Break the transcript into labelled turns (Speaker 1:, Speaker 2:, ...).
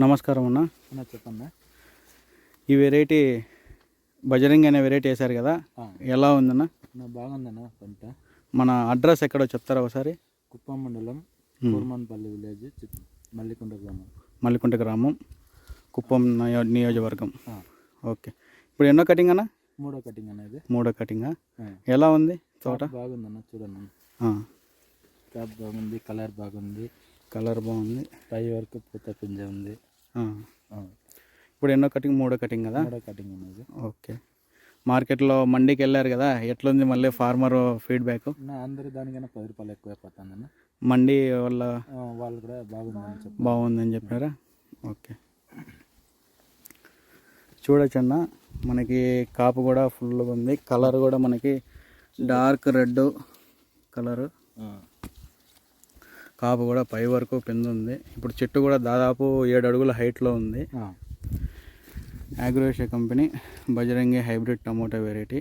Speaker 1: నమస్కారం అన్న.
Speaker 2: చెప్పన్నా.
Speaker 1: ఈ వెరైటీ బజరంగి అనే వెరైటీ వేశారు కదా, ఎలా ఉందన్న?
Speaker 2: బాగుందన్న పంట.
Speaker 1: మన అడ్రస్ ఎక్కడో చెప్తారా ఒకసారి?
Speaker 2: కుప్పం మండలం కూర్మన్పల్లి విలేజ్,
Speaker 1: మల్లికుంట గ్రామం, కుప్పం నియోజకవర్గం. ఓకే, ఇప్పుడు ఎన్నో కటింగ్ అన్న?
Speaker 2: మూడో కటింగ్ అనేది.
Speaker 1: మూడో కటింగా? ఎలా ఉంది తోట?
Speaker 2: బాగుందన్న, చూడండి. క్రాప్ బాగుంది, కలర్ బాగుంది.
Speaker 1: కలర్ బాగుంది,
Speaker 2: పై వరకు పూత పింజ ఉంది.
Speaker 1: ఇప్పుడు ఎన్నో కటింగ్? మూడో కటింగ్ కదా?
Speaker 2: మూడో కటింగ్ అనేది.
Speaker 1: ఓకే, మార్కెట్లో మండీకి వెళ్ళారు కదా, ఎట్లుంది మళ్ళీ ఫార్మర్ ఫీడ్బ్యాక్?
Speaker 2: అందరూ దానికైనా 10 రూపాయలు ఎక్కువ అయిపోతుందన్న.
Speaker 1: మండీ వల్ల
Speaker 2: వాళ్ళు కూడా బాగుందని
Speaker 1: బాగుందని చెప్పారా? ఓకే, చూడొచ్చన్న, మనకి కాపు కూడా ఫుల్గా ఉంది. కలర్ కూడా మనకి డార్క్ రెడ్ కలరు. కాపు కూడా పై వరకు పింద ఉంది. ఇప్పుడు చెట్టు కూడా దాదాపు 7 అడుగుల హైట్లో ఉంది. అగ్రోషియా company Bajrangi hybrid tomato variety.